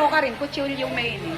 ka rin, kutsilyo may ini.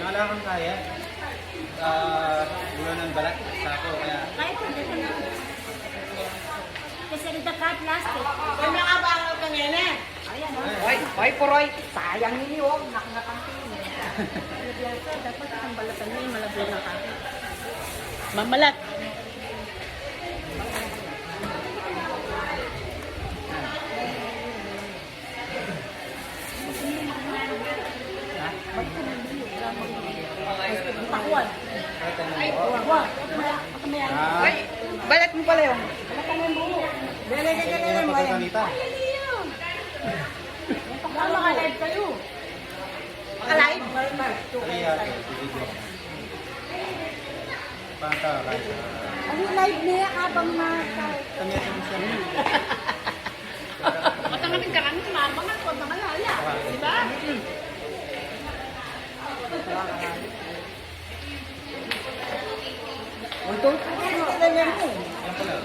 Wala kang kaya. Gulo ng balat sa ako kaya. Kahit hindi ko na. Kasi ito ka plastic. May mga bangal ka ngayon eh. Ayan o. Oy, poroy, sayang ninyo, nakakampi. Dapat ang balatan mo yung malabo na ka. Mamalat. Takuan. Ay, wag. Ay, balat mo pala yung. Dali. Pagkakanita. Paano ka live kayo? Alive? Kaya, video. Panta, live. Ano live niya habang makakay? Kami ito mo siya. Matangamin ka kami, mga ko, mga lala. Diba? Untung, Yan pala.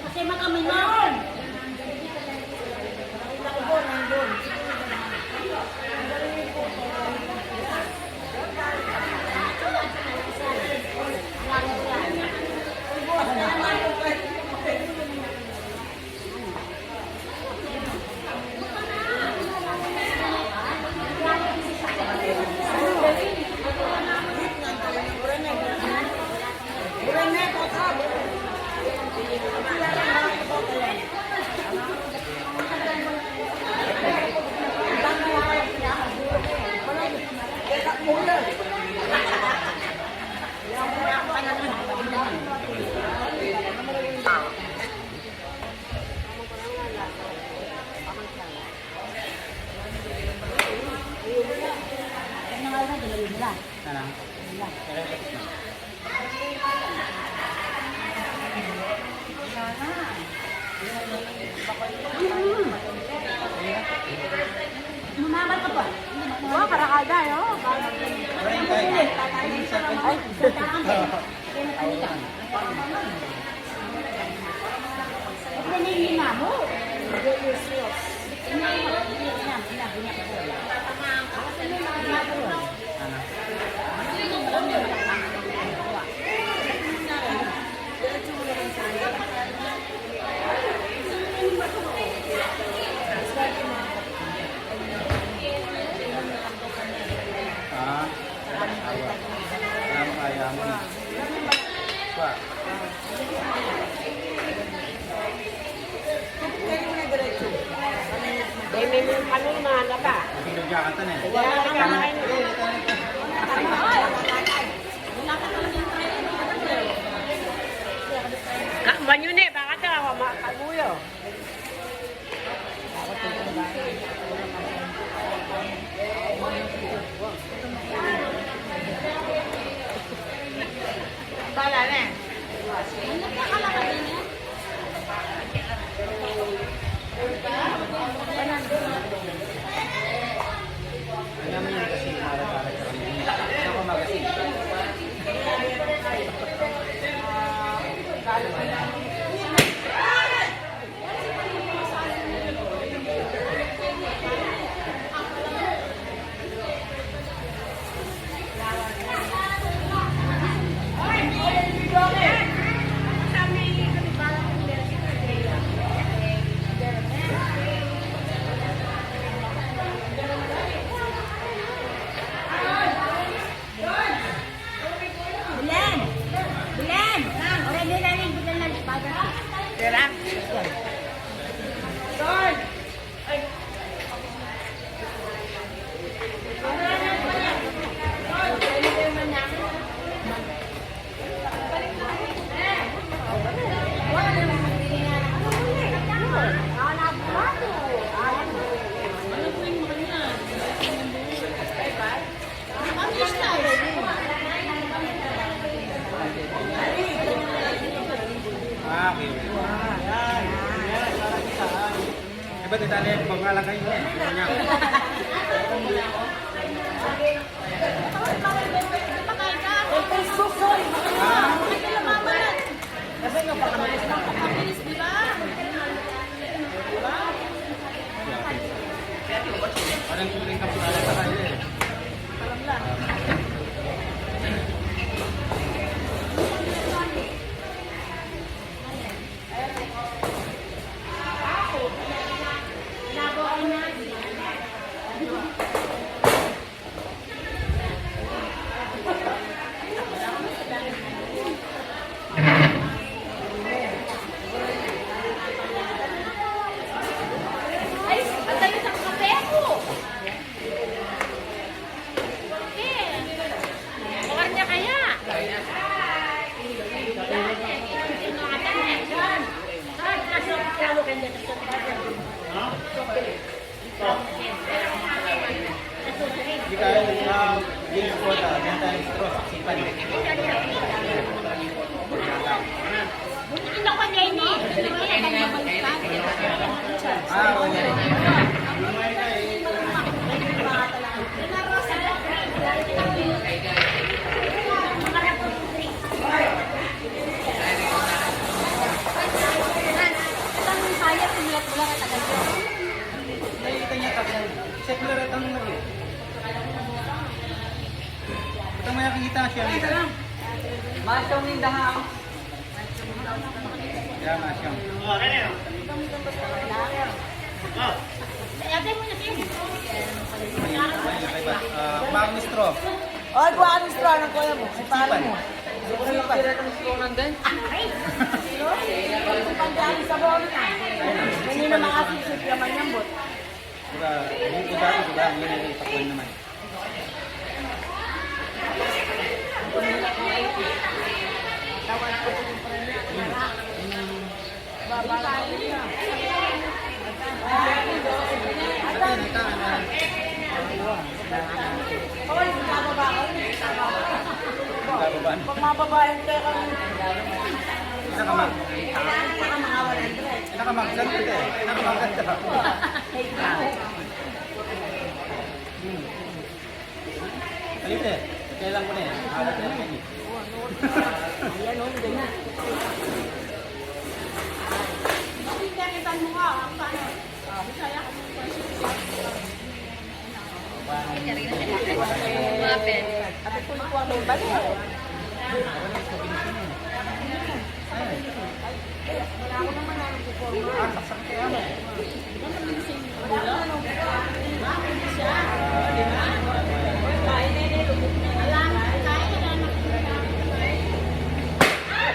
Kasi makaminon. Ano? Mamamal ka pa. Oo, karakada, no? Maraming kaya. Ay, tataan ka. Ito na yung hina mo. Ah, awa. Kaya kaya mo na. Pa. May ano na naka. Pinagjakatan eh. Banyo ne, baka tawa makabuyo. Bala ne. Alam mo yan kasi para sa kanila. Ako magasin. Ba't itali? Pag nga lang kayo eh. Ano niya? Pakain ka. Facebook, sorry. Bakit ka lumaban? Kasi nga baka nalis na. Mabilis, di ba? Parang tuloy ka pala sa kayo eh. Ay, ang dami sa kape ko. Eh, bakar niya kaya? Hindi kaya yung ko na. Yan tayo straw. Saksipan. Bunutin ako niya ini. Ah, oo yan. Nakikita niya tagal. Secular at ang nag Ito may nakikita siya. Masyong nindahan. Kaya nga siya. Lagay mo na siya. Bagong straw. Ay, kung anong straw ng kuya mo? Ay, paano mo? Sipat. Pagdaan sa bola na. Hindi na makasisip yaman ng bot. Diba, yung ko dati, diba, yun ay itakwan naman. Tawad ko yung pala. Babala niya. Ate, nita, Hoy, mababa ka. Babaan. Pag mababayan kayo kami. Isa ka mag. Kailangan ka mga 100. Isa ka mag. Saan ito eh? Isa ka mag. Alit eh. Kailan ko na yan. Halat na yan eh. Ayan o, hindi na. Pinagkitan mo ka. Paano? Bisaya ka mo. At ito ko ang may bali. Wala ko naman ang kukurma. Saksak kaya mo.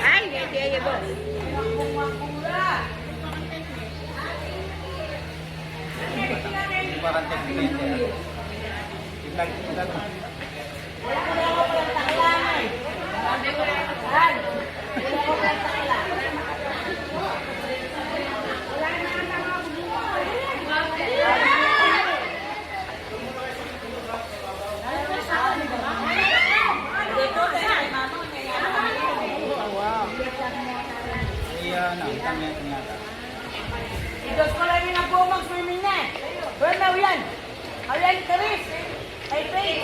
Ay, hindi ay ito. Parang technique eh. Tignan, tignan. Iya, nang tanya. Idos ko lang yung nagbuo mag-swimming na eh. Well, now yan. Ayan, Karis. Ay, Faith.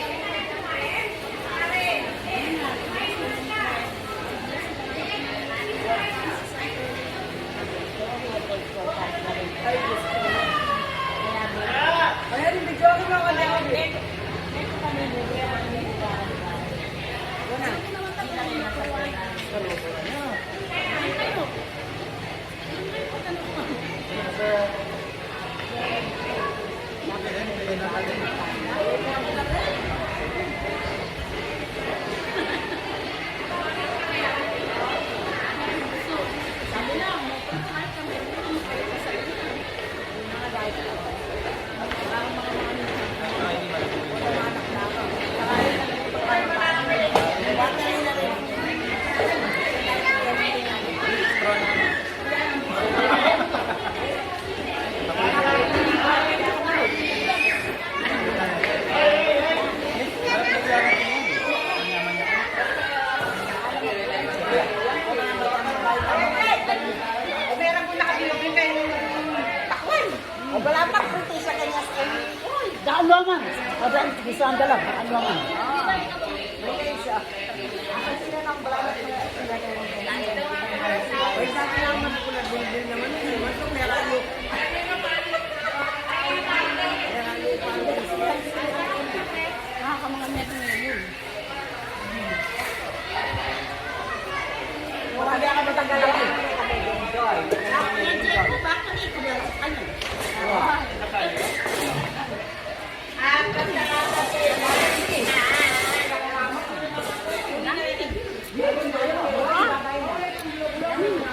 Ayan, video ko na wala ako din. luman. Sabi, gusto ang dalag, ang luman. Okay siya. Ang sila ng balat na sila ng wait natin lang magpula din naman. Ito meron yung Nakakamanga neto ngayon. wala niya ka matagal lang. Ang ko ba? Kanito ba? Ano?